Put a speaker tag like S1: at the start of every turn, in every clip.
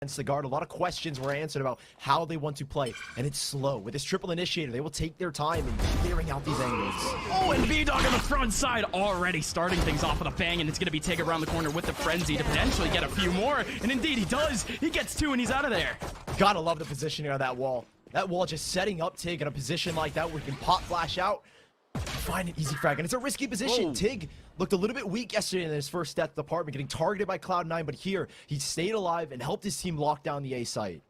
S1: against the guard. A lot of questions were answered about how they want to play, and it's slow. With this triple initiator, they will take their time in clearing out these angles.
S2: Oh, and bdog on the front side already starting things off with a bang, and it's going to be TiGG around the corner with the frenzy to potentially get a few more, and indeed he does. He gets 2 and he's out of there.
S1: Gotta love the positioning of that wall. That wall just setting up TiGG in a position like that where he can pop flash out, find an easy frag, and it's a risky position.
S2: Whoa.
S1: TiGG looked a little bit weak yesterday in his first death department, getting targeted by Cloud9, but here he stayed alive and helped his team lock down the A site.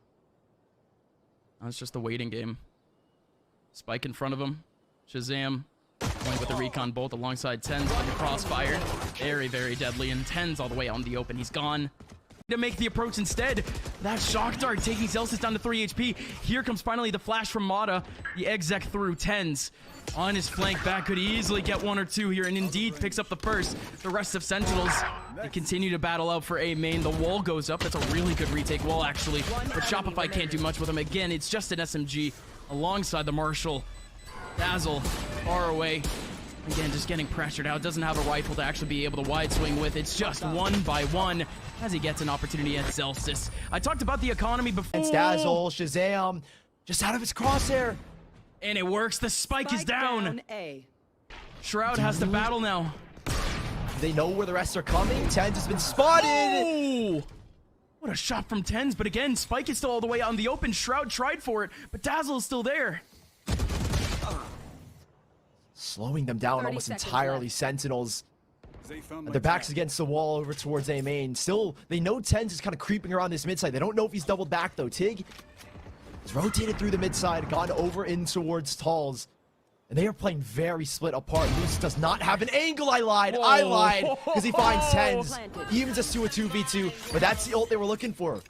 S2: That's just a waiting game. Spike in front of him. ShahZam going with the recon bolt alongside TenZ with the crossfire. Very, very deadly, and TenZ all the way out in the open. He's gone. To make the approach instead. That shock dart taking Zellsis down to 3 HP. Here comes finally the flash from mada. The exec through. TenZ on his flank back could easily get 1 or 2 here, and indeed picks up the first. The rest of Sentinels, they continue to battle out for A main. The wall goes up. That's a really good retake wall actually, but Shopify can't do much with him. Again, it's just an SMG alongside the Marshall. dazzLe far away. Again, just getting pressured out. Doesn't have a rifle to actually be able to wide swing with. It's just 1 by 1 as he gets an opportunity at Zellsis. I talked about the economy before.
S1: It's dazzLe, ShahZam, just out of his crosshair.
S2: And it works. The spike is down. Shroud has to battle now.
S1: They know where the rest are coming. TenZ has been spotted.
S2: Oh! What a shot from TenZ. But again, spike is still all the way out in the open. Shroud tried for it, but dazzLe is still there.
S1: Slowing them down almost entirely. Sentinels. Their backs against the wall over towards A main. Still, they know TenZ is kind of creeping around this mid side. They don't know if he's doubled back though. TiGG has rotated through the mid side, gone over in towards talls. And they are playing very split apart. Moose does not have an angle. I lied. I lied. Because he finds TenZ. Evens us to a 2v2. But that's the ult they were looking for.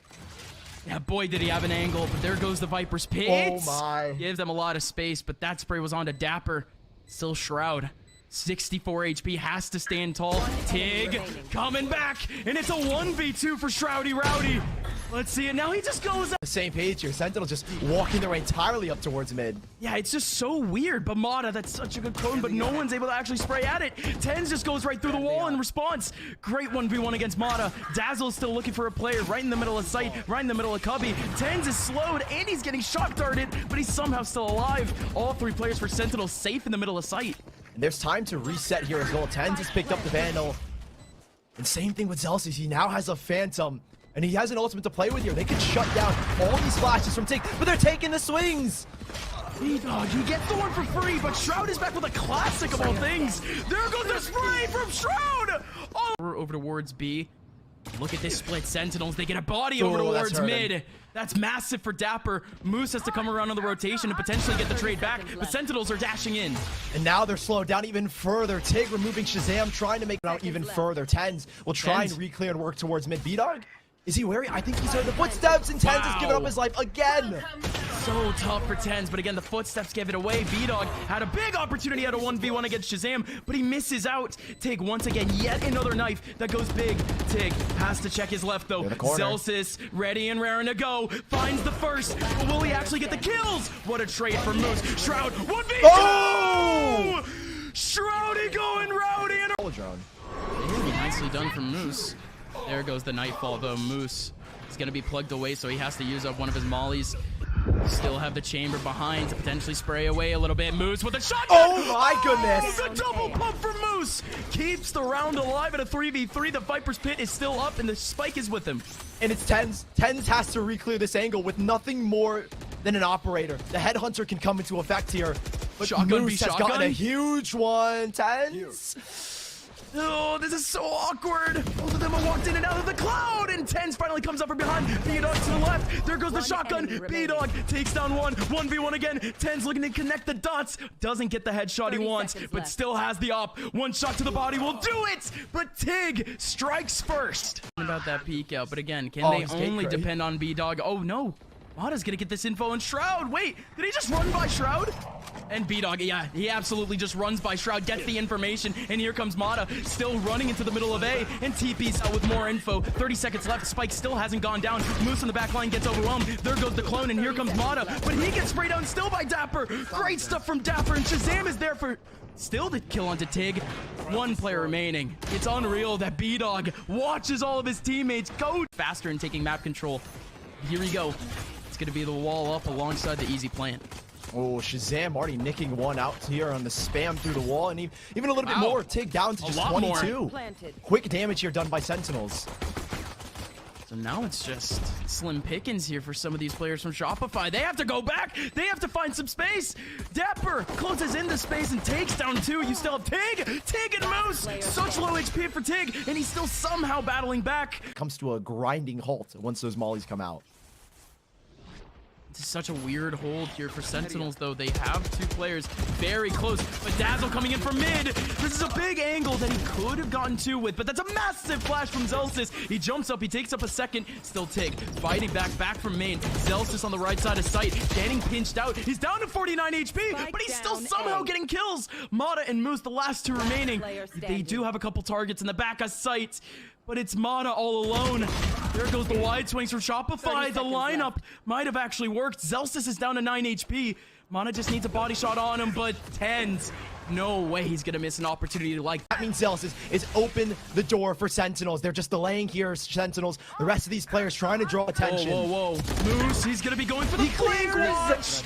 S2: Yeah, boy, did he have an angle. But there goes the Viper's pit.
S1: Oh my.
S2: Gives them a lot of space. But that spray was on to dapr. Still Shroud. 64 HP, has to stand tall. TiGG coming back, and it's a 1v2 for Shroudy Rowdy. Let's see it now. He just goes up.
S1: The same page here. Sentinel just walking their way entirely up towards mid.
S2: Yeah, it's just so weird. But mada, that's such a good clone, but no one's able to actually spray at it. TenZ just goes right through the wall in response. Great 1v1 against mada. dazzLe is still looking for a player right in the middle of sight, right in the middle of cubby. TenZ is slowed, and he's getting shock darted, but he's somehow still alive. All 3 players for Sentinel safe in the middle of sight.
S1: And there's time to reset here as well. TenZ has picked up the Vandal. And same thing with Zellsis. He now has a Phantom. And he has an ultimate to play with here. They could shut down all these flashes from TiGG, but they're taking the swings.
S2: bdog, he gets the one for free, but Shroud is back with a classic of all things. There goes the spray from Shroud. Oh. Over towards B. Look at this split. Sentinels, they get a body over towards mid. That's massive for dapr. Moose has to come around on the rotation and potentially get the trade back. The Sentinels are dashing in.
S1: And now they're slowed down even further. TiGG removing ShahZam, trying to make it out even further. TenZ will try and re-clear and work towards mid. bdog, is he wary? I think he's heard the footsteps, and TenZ has given up his life again.
S2: So tough for TenZ, but again, the footsteps gave it away. bdog had a big opportunity at a 1v1 against ShahZam, but he misses out. TiGG once again, yet another knife that goes big. TiGG has to check his left though. Zellsis ready and raring to go. Finds the first, but will he actually get the kills? What a trade for Moose. Shroud 1v2.
S1: Oh!
S2: Shroudy going rowdy and
S1: Drone.
S2: nicely done from Moose. There goes the nightfall though. Moose is going to be plugged away, so he has to use up one of his mollies. Still have the chamber behind to potentially spray away a little bit. Moose with a shotgun.
S1: Oh my goodness.
S2: The double pump from Moose keeps the round alive at a 3v3. The Viper's pit is still up and the spike is with him.
S1: And it's TenZ. TenZ has to re-clear this angle with nothing more than an operator. The headhunter can come into effect here. But
S2: Shotgun
S1: Moose has gotten a huge one. TenZ.
S2: Oh, this is so awkward. Both of them are walked in and out of the cloud, and TenZ finally comes up from behind. bdog to the left. There goes the shotgun. bdog takes down one. 1v1 again. TenZ looking to connect the dots. Doesn't get the headshot he wants, but still has the op. One shot to the body will do it, but TiGG strikes first. About that peek out, but again, can they only depend on bdog? Oh no. mada's gonna get this info on Shroud. Wait, did he just run by Shroud? And bdog, yeah, he absolutely just runs by Shroud, gets the information, and here comes mada, still running into the middle of A, and TP's out with more info. 30 seconds left, Spike still hasn't gone down. Moose in the back line gets overwhelmed. There goes the clone, and here comes mada, but he gets sprayed down still by dapr. Great stuff from dapr, and ShahZam is there for still the kill onto TiGG. One player remaining. It's unreal that bdog watches all of his teammates go faster and taking map control. Here we go. It's going to be the wall up alongside the easy plant.
S1: Oh, ShahZam already nicking one out here on the spam through the wall, and even a little bit more. TiGG down to just 22. Quick damage here done by Sentinels.
S2: So now it's just slim pickings here for some of these players from Shopify. They have to go back. They have to find some space. dapr closes into space and takes down 2. You still have TiGG. TiGG and Moose. Such low HP for TiGG, and he's still somehow battling back.
S1: Comes to a grinding halt once those mollies come out.
S2: It's such a weird hold here for Sentinels, though. They have 2 players very close, but dazzLe coming in from mid. This is a big angle that he could have gotten 2 with, but that's a massive flash from Zellsis. He jumps up, he takes up a second. Still TiGG fighting back from main. Zellsis on the right side of sight, getting pinched out. He's down to 49 HP, but he's still somehow getting kills. Mada and Moose, the last 2 remaining. They do have a couple targets in the back of sight, but it's Mada all alone. There goes the wide swings from Shopify. The lineup might have actually worked. Zellsis is down to 9 HP. Mada just needs a body shot on him, but TenZ, no way he's gonna miss an opportunity like
S1: that. Means Zellsis is open the door for Sentinels. They're just delaying here, Sentinels. The rest of these players trying to draw attention.
S2: Whoa. Moose, he's gonna be going for the flank watch.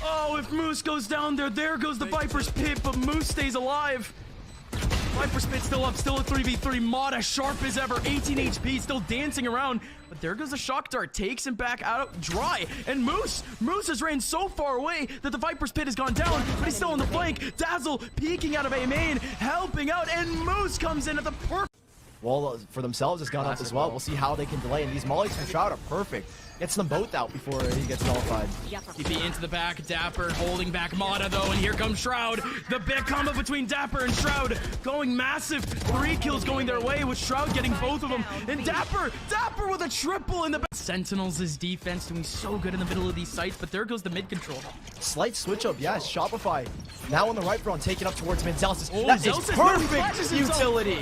S2: Oh, if Moose goes down there goes the Viper's Pit, but Moose stays alive. Viper's Pit still up, still a 3v3. Mada sharp as ever, 18 HP, still dancing around. But there goes the shock dart, takes him back out dry. And Moose has ran so far away that the Viper's Pit has gone down, but he's still on the flank. dazzLe peeking out of A main, helping out, and Moose comes in at the perfect.
S1: Wall for themselves has gone up as well. We'll see how they can delay, and these mollies from Shroud are perfect. Gets them both out before he gets nullified.
S2: TP into the back, dapr holding back Mada though, and here comes Shroud. The big combo between dapr and Shroud going massive. 3 kills going their way with Shroud getting both of them. And dapr with a triple in the back. Sentinels' defense doing so good in the middle of these sites, but there goes the mid control.
S1: Slight switch up, yes. Shopify now on the right front, taking up towards mid. Zellsis.
S2: Oh,
S1: That
S2: Zellsis,
S1: is perfect utility.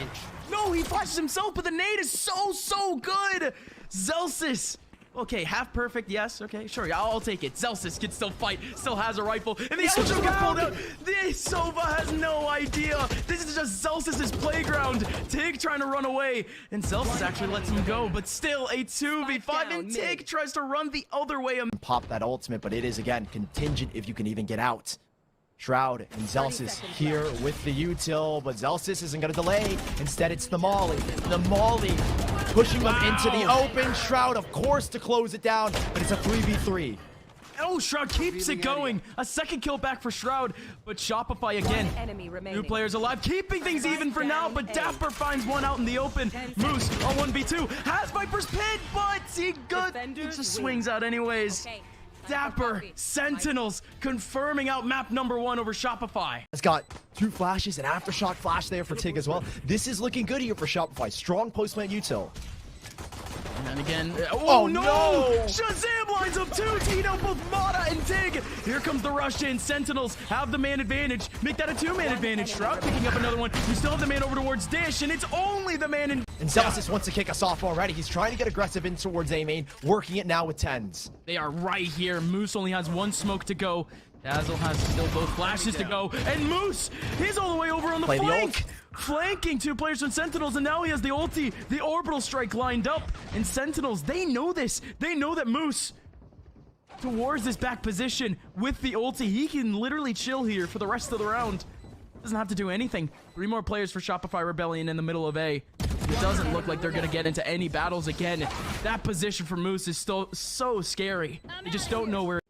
S2: No, he flashes himself, but the nade is so good. Zellsis. Okay, half perfect, yes. Okay, sure, yeah, I'll take it. Zellsis can still fight, still has a rifle, and the Ultra gets pulled out. The Sova has no idea. This is just Zellsis' playground. TiGG trying to run away, and Zellsis actually lets him go, but still a 2v5, and TiGG tries to run the other way.
S1: Pop that ultimate, but it is, again, contingent if you can even get out. Shroud and Zellsis here with the util, but Zellsis isn't going to delay. Instead, it's the molly. The molly pushing them into the open. Shroud, of course, to close it down, but it's a 3v3.
S2: Oh, Shroud keeps it going. A second kill back for Shroud, but Shopify again. 2 players alive, keeping things even for now, but dapr finds one out in the open. Moose on 1v2, has Viper's Pit, but he just swings out anyways. dapr, Sentinels confirming out map number 1 over Shopify.
S1: It's got 2 flashes, an aftershock flash there for TiGG as well. This is looking good here for Shopify. Strong post-plant util.
S2: And then again,
S1: oh no!
S2: ShahZam lines up 2, Tino, both Mada and TiGG. Here comes the rush in. Sentinels have the man advantage. Make that a 2-man advantage. Shroud picking up another one. You still have the man over towards Dish, and it's only the man in.
S1: And Zellsis wants to kick us off already. He's trying to get aggressive in towards A main, working it now with TenZ.
S2: They are right here. Moose only has 1 smoke to go. dazzLe has still both flashes to go. And Moose, he's all the way over on the flank. Flanking 2 players from Sentinels, and now he has the ulti, the orbital strike lined up. And Sentinels, they know this. They know that Moose, towards this back position with the ulti, he can literally chill here for the rest of the round. Doesn't have to do anything. 3 more players for Shopify Ebellion in the middle of A. It doesn't look like they're going to get into any battles again. That position for Moose is still so scary. They just don't know where.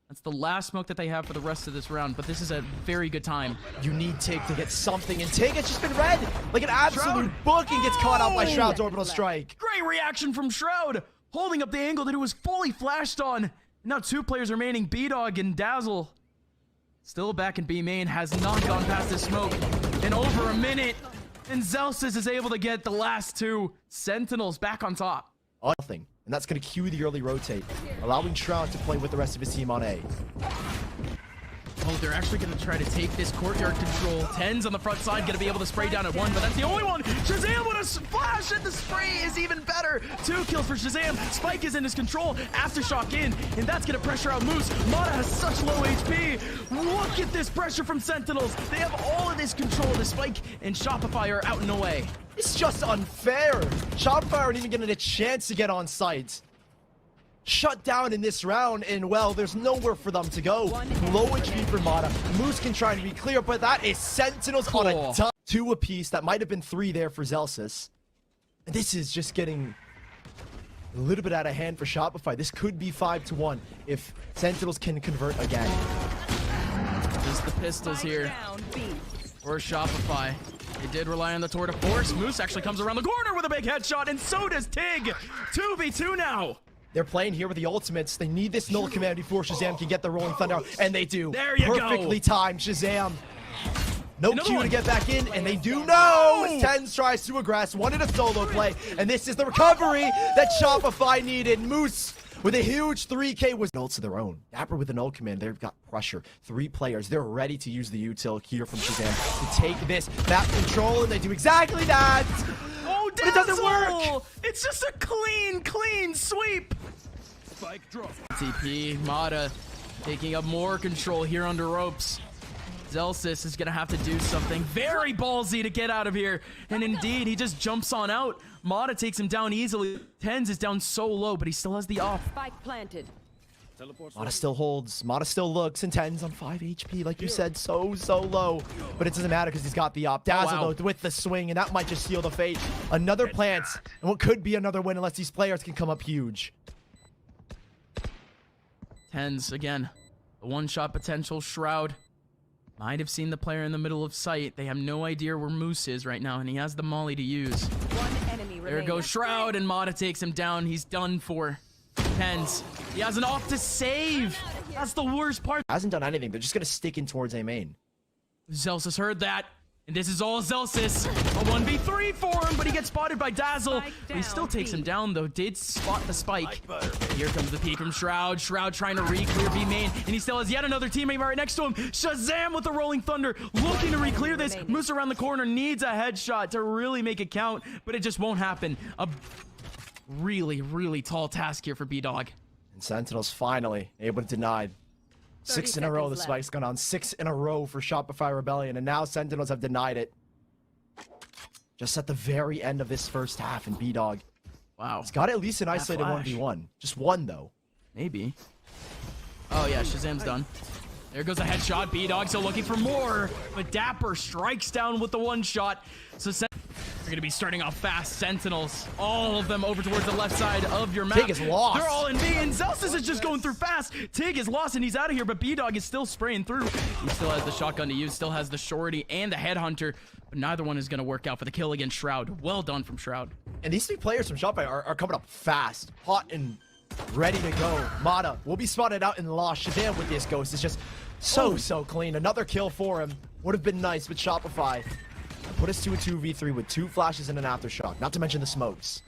S2: That's the last smoke that they have for the rest of this round, but this is a very good time.
S1: You need TiGG to get something, and TiGG has just been red like an absolute book and gets caught out by Shroud's orbital strike.
S2: Great reaction from Shroud, holding up the angle that it was fully flashed on. Now 2 players remaining, bdog and dazzLe. Still back in B main, has not gone past the smoke in over a minute. And Zellsis is able to get the last 2. Sentinels back on top.
S1: Nothing. And that's going to cue the early rotate, allowing Shroud to play with the rest of his team on A.
S2: Oh, they're actually going to try to take this courtyard control. TenZ on the front side, going to be able to spray down at 1, but that's the only one. ShahZam with a splash, and the spray is even better. 2 kills for ShahZam. Spike is in his control. Aftershock in, and that's going to pressure out Moose. Mada has such low HP. Look at this pressure from Sentinels. They have all of this control. The Spike and Shopify are out and away.
S1: It's just unfair. Shopify aren't even getting a chance to get on site. shut down in this round, and well, there's nowhere for them to go. Low HP for Mada. Moose can try to be clear, but that is Sentinels on a ton. 2 apiece. That might have been 3 there for Zellsis. And this is just getting a little bit out of hand for Shopify. This could be 5-1 if Sentinels can convert again.
S2: Just the pistols here for Shopify. They did rely on the tour de force. Moose actually comes around the corner with a big headshot, and so does TiGG. 2v2 now.
S1: They're playing here with the ultimates. They need this null command before ShahZam can get the rolling thunder out, and they do.
S2: There you go.
S1: Perfectly timed ShahZam. No Q to get back in, and they do know. TenZ tries to aggress, wanted a solo play, and this is the recovery that Shopify needed. Moose with a huge 3K was ults of their own. dapr with an ult command, they've got pressure. 3 players, they're ready to use the util here from ShahZam to take this map control, and they do exactly that.
S2: Oh,
S1: but it doesn't work.
S2: It's just a clean sweep. Spike drop. TP, mada taking up more control here under ropes. Zellsis is going to have to do something very ballsy to get out of here. And indeed, he just jumps on out. Mada takes him down easily. TenZ is down so low, but he still has the off.
S3: Spike planted.
S1: Mada still holds. Mada still looks, and TenZ on 5 HP, like you said, so low. But it doesn't matter because he's got the op. dazzLe with the swing, and that might just seal the fate. Another plant, and what could be another win unless these players can come up huge.
S2: TenZ, again, the one-shot potential. Shroud might have seen the player in the middle of sight. They have no idea where Moose is right now, and he has the molly to use. There goes Shroud, and Mada takes him down. He's done for. TenZ, he has an off to save. That's the worst part.
S1: Hasn't done anything. They're just going to stick in towards A main.
S2: Zellsis heard that, and this is all Zellsis. A 1v3 for him, but he gets spotted by dazzLe. He still takes him down, though. Did spot the spike. Here comes the peek from Shroud. Shroud trying to re-clear B main, and he still has yet another teammate right next to him. ShahZam with the rolling thunder, looking to re-clear this. Moose around the corner needs a headshot to really make it count, but it just won't happen. A really tall task here for bdog.
S1: And Sentinels finally able to deny. 6 in a row, the spike's gone on. 6 in a row for Shopify Ebellion, and now Sentinels have denied it. Just at the very end of this first half, and bdog.
S2: Wow.
S1: It's got at least an isolated 1v1. Just one, though.
S2: Maybe. Oh, yeah, ShahZam's done. There goes a headshot. bdog still looking for more, but dapr strikes down with the one shot. So we're going to be starting off fast. Sentinels, all of them over towards the left side of your map.
S1: TiGG is lost.
S2: They're all in B, and Zellsis is just going through fast. TiGG is lost, and he's out of here, but bdog is still spraying through. He still has the shotgun to use, still has the shorty and the headhunter, but neither one is going to work out for the kill against Shroud. Well done from Shroud.
S1: And these 3 players from Shopify are coming up fast, hot, and ready to go. Mada will be spotted out and lost. ShahZam with this ghost is just so clean. Another kill for him. Would have been nice, but Shopify put us to a 2v3 with 2 flashes and an aftershock, not to mention the smokes.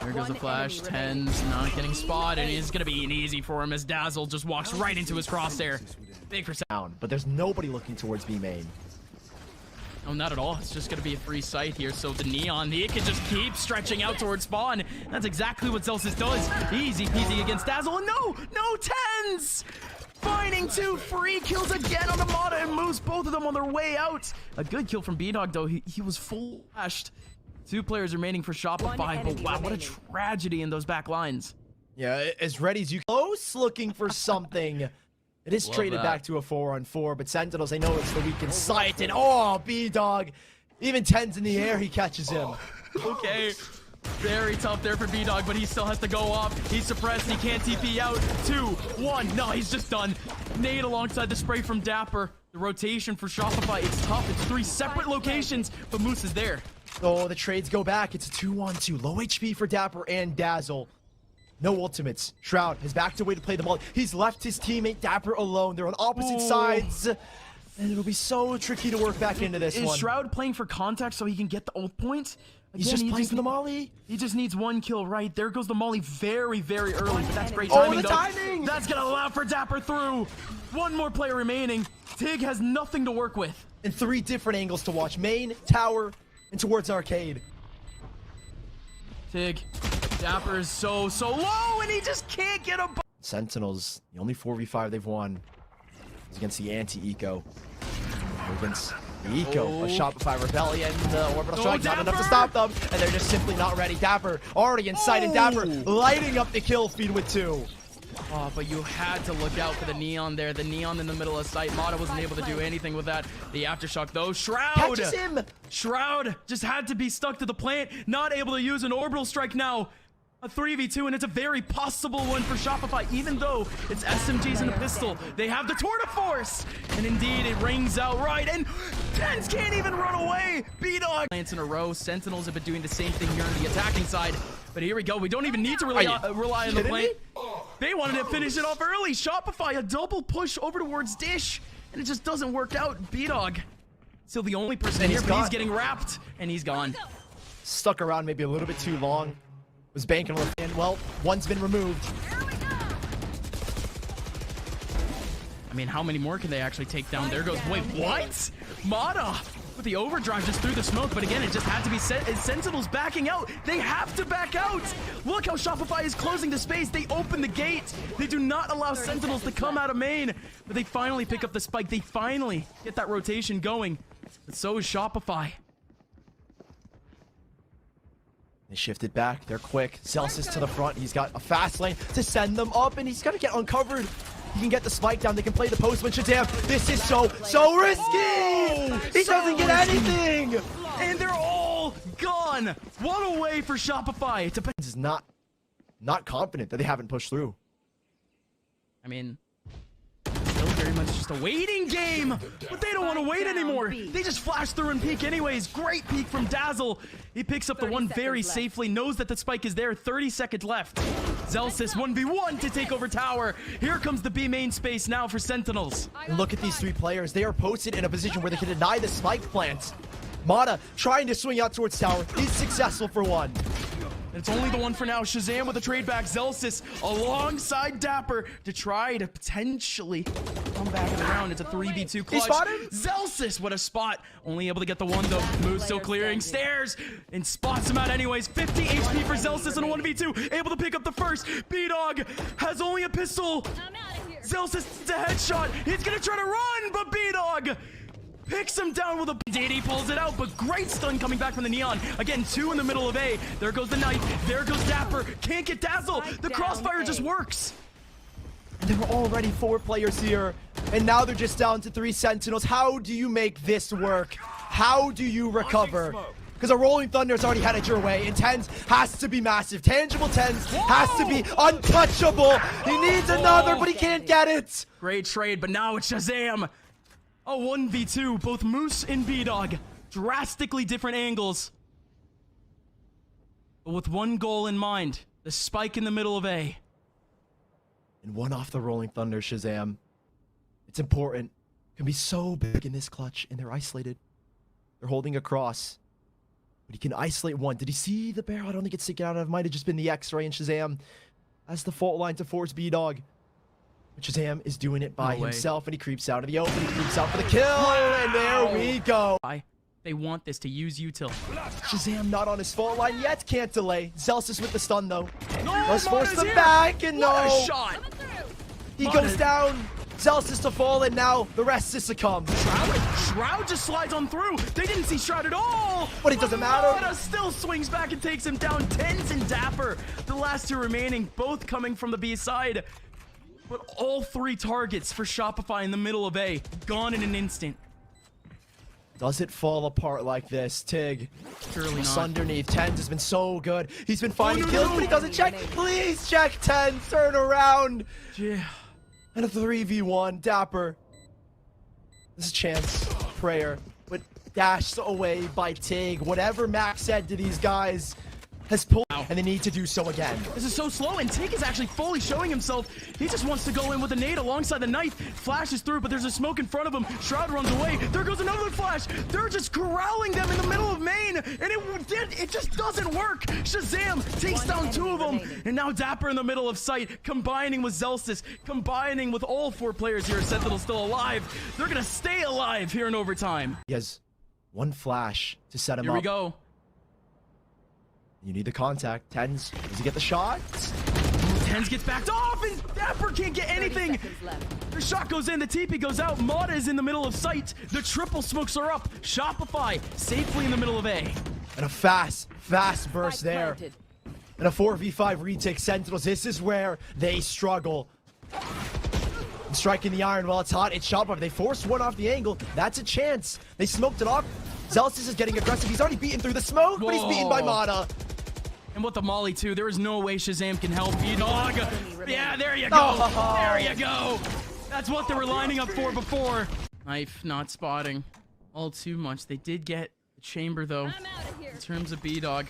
S2: There goes the flash. TenZ not getting spotted, and it's going to be an easy for him as dazzLe just walks right into his crosshair. Big for
S1: down, but there's nobody looking towards B main.
S2: No, not at all. It's just going to be a free sight here, so the neon, he can just keep stretching out towards spawn. That's exactly what Zellsis does. Easy peasy against dazzLe, and no, TenZ! Finding 2 free kills again on the Mada and Moose, both of them on their way out. A good kill from bdog, though. He was full flashed. 2 players remaining for Shopify, but wow, what a tragedy in those back lines.
S1: Yeah, as ready as you close, looking for something. It is traded back to a 4-on-4, but Sentinels, they know it's the weak in sight, and oh, bdog. Even TenZ in the air, he catches him.
S2: Okay. Very tough there for bdog, but he still has to go off. He's suppressed. He can't TP out. 2, 1. No, he's just done. Nade alongside the spray from dapr. The rotation for Shopify, it's tough. It's 3 separate locations, but Moose is there.
S1: Oh, the trades go back. It's a 2-on-2. Low HP for dapr and dazzLe. No ultimates. Shroud has backed away to play the multi. He's left his teammate dapr alone. They're on opposite sides. And it'll be so tricky to work back into this one.
S2: Is Shroud playing for contact so he can get the ult point?
S1: He's just playing for the molly.
S2: He just needs 1 kill, right? There goes the molly very early, but that's great
S1: Oh,
S2: timing,
S1: the timing!
S2: That's going to allow for dapr through. 1 more player remaining. TiGG has nothing to work with.
S1: And 3 different angles to watch. Main, tower, and towards arcade.
S2: TiGG. dapr is so low, and he just can't get a...
S1: Sentinels, the only 4v5 they've won is against the anti-eco. Against The eco of Shopify Rebellion, the orbital strike, not enough to stop them, and they're just simply not ready. dapr already in sight, and dapr lighting up the kill feed with 2.
S2: Oh, but you had to look out for the neon there. The neon in the middle of sight. Mada wasn't able to do anything with that. The aftershock, though. Shroud!
S1: Catches him!
S2: Shroud just had to be stuck to the plant. Not able to use an orbital strike now. A 3v2, and it's a very possible one for Shopify, even though it's SMGs and a pistol. They have the tour de force, and indeed it rings out right, and TenZ can't even run away. bdog plants in a row. Sentinels have been doing the same thing here on the attacking side, but here we go. We don't even need to rely on the plant. They wanted to finish it off early. Shopify, a double push over towards Dish, and it just doesn't work out. bdog still the only person here, but he's getting wrapped, and he's gone.
S1: Stuck around maybe a little bit too long. Was banking on the fan. Well, one's been removed.
S2: I mean, how many more can they actually take down? There goes, wait, what? mada with the overdrive just through the smoke, but again, it just had to be Sentinels backing out. They have to back out. Look how Shopify is closing the space. They open the gate. They do not allow Sentinels to come out of main, but they finally pick up the spike. They finally get that rotation going, but so is Shopify.
S1: They shifted back. They're quick. Zellsis to the front. He's got a fast lane to send them up, and he's got to get uncovered. He can get the spike down. They can play the post when ShahZam. This is so risky. He doesn't get anything.
S2: And they're all gone. What a way for Shopify to...
S1: Is not confident that they haven't pushed through.
S2: I mean, still very much just a waiting game, but they don't want to wait anymore. They just flash through and peek anyways. Great peek from dazzLe. He picks up the one very safely, knows that the spike is there. 30 seconds left. Zellsis 1v1 to take over tower. Here comes the B main space now for Sentinels.
S1: And look at these 3 players. They are posted in a position where they can deny the spike plants. mada trying to swing out towards tower. He's successful for 1.
S2: It's only the one for now. ShahZam with a trade back. Zellsis alongside dapr to try to potentially come back in the round. It's a 3v2 clutch.
S1: He spotted him?
S2: Zellsis, what a spot. Only able to get the one though. Move still clearing stairs and spots him out anyways. 50 HP for Zellsis in a 1v2. Able to pick up the first. bdog has only a pistol. Zellsis, it's a headshot. He's gonna try to run, but bdog picks him down with a... He pulls it out, but great stun coming back from the neon. Again, 2 in the middle of A. There goes the knife. There goes dapr. Can't get dazzLe. The crossfire just works.
S1: And there were already 4 players here, and now they're just down to 3 Sentinels. How do you make this work? How do you recover? Because a Rolling Thunder's already headed your way, and TenZ has to be massive. Tangible TenZ has to be untouchable. He needs another, but he can't get it.
S2: Great trade, but now it's ShahZam. A 1v2, both Moose and bdog. Drastically different angles. But with one goal in mind, the spike in the middle of A.
S1: And 1 off the Rolling Thunder, ShahZam. It's important. Can be so big in this clutch, and they're isolated. They're holding a cross. But he can isolate 1. Did he see the barrel? I don't think it's sticking out. It might have just been the X-ray, and ShahZam has the fault line to force bdog. But ShahZam is doing it by himself, and he creeps out of the open. He creeps out for the kill, and there we go.
S2: They want this to use util.
S1: ShahZam not on his fault line yet. Can't delay. Zellsis with the stun, though.
S2: No,
S1: let's force them back, and
S2: what a shot.
S1: He goes down. Zellsis to fall, and now the rest is succumb.
S2: Shroud just slides on through. They didn't see Shroud at all.
S1: But it doesn't matter.
S2: mada still swings back and takes him down. TenZ and dapr, the last 2 remaining, both coming from the B side. But all 3 targets for Shopify in the middle of A, gone in an instant.
S1: Does it fall apart like this, TiGG?
S2: Surely
S1: Just
S2: not.
S1: underneath. TenZ has been so good. He's been finding kills, but he doesn't check. Please check, TenZ. Turn around.
S2: Yeah.
S1: And a 3v1. dapr. This is chance. Prayer. But dashed away by TiGG. Whatever Max said to these guys has pulled, and they need to do so again.
S2: This is so slow, and TiGG is actually fully showing himself. He just wants to go in with a nade alongside the knife. Flashes through, but there's a smoke in front of him. Shroud runs away. There goes another flash. They're just corralling them in the middle of main, and it just doesn't work. ShahZam takes down 2 of them, and now dapr in the middle of sight, combining with Zellsis, combining with all 4 players here. Sentinels still alive. They're gonna stay alive here in overtime.
S1: He has 1 flash to set him up.
S2: Here we go.
S1: You need the contact. TenZ, does he get the shot?
S2: TenZ gets backed off, and dapr can't get anything. The shot goes in, the TP goes out. Mada is in the middle of sight. The triple smokes are up. Shopify safely in the middle of A.
S1: And a fast burst there. And a 4v5 retake. Sentinels, this is where they struggle. Striking the iron while it's hot. It's Shopify. They forced one off the angle. That's a chance. They smoked it off. Zellsis is getting aggressive. He's already beaten through the smoke, but he's beaten by mada.
S2: And with the molly too, there is no way ShahZam can help. bdog. Yeah, there you go. Oh. There you go. That's what they were lining up for before. Knife not spotting all too much. They did get the chamber though. In terms of bdog,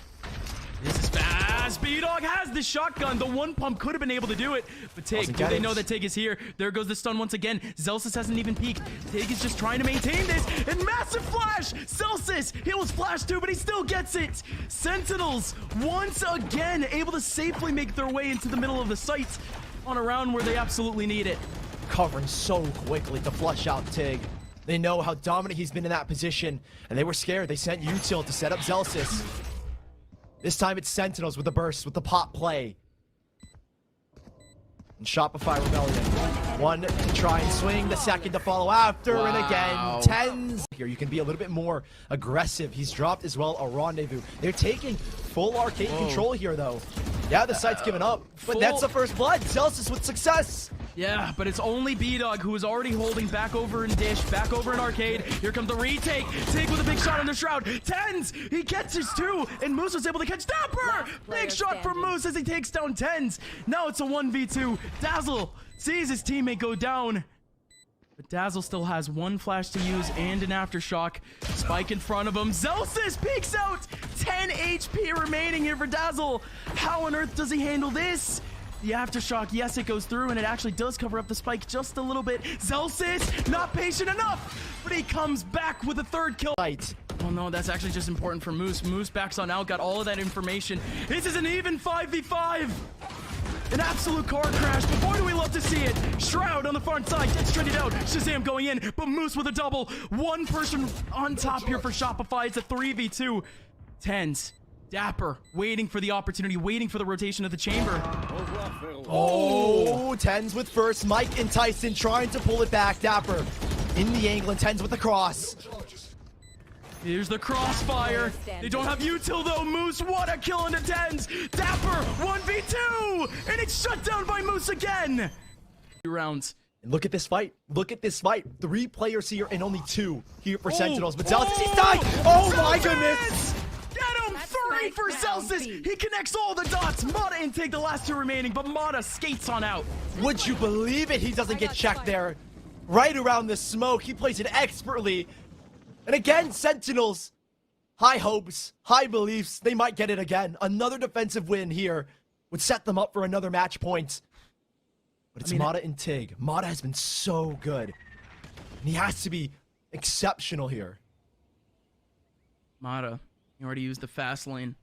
S2: this is fast. bdog has the shotgun. The one pump could have been able to do it, but TiGG, do they know that TiGG is here? There goes the stun once again. Zellsis hasn't even peeked. TiGG is just trying to maintain this, and massive flash. Zellsis, he was flashed too, but he still gets it. Sentinels once again able to safely make their way into the middle of the site on a round where they absolutely need it.
S1: Covering so quickly to flush out TiGG. They know how dominant he's been in that position, and they were scared. They sent util to set up Zellsis. This time it's Sentinels with the burst, with the pop play. And Shopify Ebellion. One to try and swing, the second to follow after, and again, TenZ. Here, you can be a little bit more aggressive. He's dropped as well a rendezvous. They're taking full arcade control here, though. Yeah, the site's given up, but that's the first blood. Zellsis with success.
S2: Yeah, but it's only bdog who is already holding back over in dish, back over in arcade. Here comes the retake. TiGG with a big shot on the shroud. TenZ, he catches two, and Moose was able to catch dapr. Big shot from Moose as he takes down TenZ. Now it's a 1v2. dazzLe sees his teammate go down, but dazzLe still has one flash to use and an aftershock. Spike in front of him. Zellsis peeks out. 10 HP remaining here for dazzLe. How on earth does he handle this? The aftershock, yes, it goes through, and it actually does cover up the spike just a little bit. Zellsis, not patient enough, but he comes back with a third kill. Oh no, that's actually just important for Moose. Moose backs on out, got all of that information. This is an even 5v5. An absolute car crash, but boy do we love to see it. Shroud on the front side gets traded out. ShahZam going in, but Moose with a double. One person on top here for Shopify. It's a 3v2. TenZ, dapr, waiting for the opportunity, waiting for the rotation of the chamber.
S1: Oh, TenZ with first. Mike and Tyson trying to pull it back. dapr in the angle, and TenZ with the cross.
S2: Here's the crossfire. They don't have util though. Moose, what a kill into TenZ. dapr, 1v2, and it's shut down by Moose again. 2 rounds.
S1: And look at this fight. Look at this fight. 3 players here and only 2 here for Sentinels. But Zellsis, he's dying. Oh my goodness.
S2: Get him! 3 for Zellsis. He connects all the dots. Mada and TiGG the last 2 remaining, but Mada skates on out.
S1: Would you believe it? He doesn't get checked there. Right around the smoke. He plays it expertly. And again, Sentinels. High hopes, high beliefs. They might get it again. Another defensive win here would set them up for another match point. But it's Mada and TiGG. Mada has been so good. And he has to be exceptional here.
S2: Mada, he already used the fast lane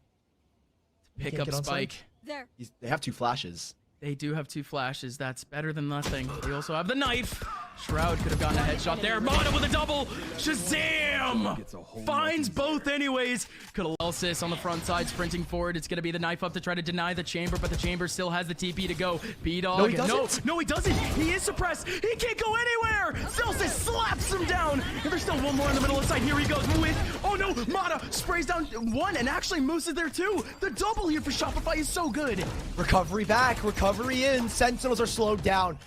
S2: to pick up Spike.
S3: There.
S1: They have 2 flashes.
S2: They do have 2 flashes. That's better than nothing. They also have the knife. Shroud could have gotten a headshot there. Mada with a double. ShahZam finds both anyways. Could have Zellsis on the front side sprinting forward. It's going to be the knife up to try to deny the chamber, but the chamber still has the TP to go. bdog.
S1: No, he doesn't.
S2: No, he doesn't. He is suppressed. He can't go anywhere. Zellsis slaps him down. And there's still one more in the middle of the side. Here he goes with, oh no, Mada sprays down 1, and actually Moose is there too. The double here for Shopify is so good.
S1: Recovery back, recovery in. Sentinels are slowed down.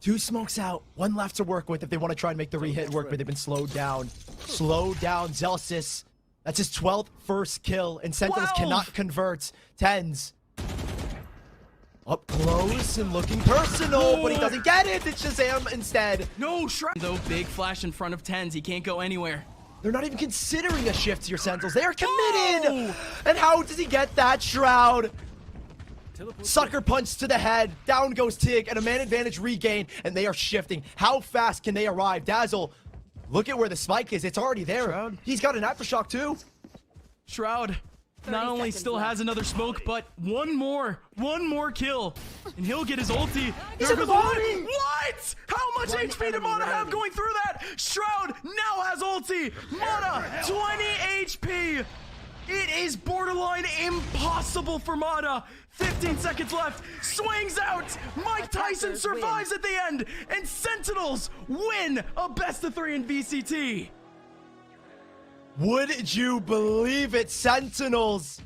S1: 2 smokes out, 1 left to work with if they want to try and make the re-hit work, but they've been slowed down. Slowed down, Zellsis. That's his 12th first kill, and Sentinels cannot convert. TenZ. Up close and looking personal, but he doesn't get it. It's ShahZam instead.
S2: No, Shroud. Though, big flash in front of TenZ. He can't go anywhere.
S1: They're not even considering a shift to your Sentinels. They are committed. And how does he get that, Shroud? Sucker punch to the head. Down goes TiGG, and a man advantage regain, and they are shifting. How fast can they arrive? dazzLe, look at where the spike is. It's already there.
S2: Shroud.
S1: He's got an aftershock too.
S2: Shroud not only still has another smoke, but one more kill, and he'll get his ulti. There goes what? How much HP did Mada have going through that? Shroud now has ulti. Mada, 20 HP. It is borderline impossible for mada. 15 seconds left. Swings out. Mike Tyson survives at the end. And Sentinels win a best of 3 in VCT.
S1: Would you believe it, Sentinels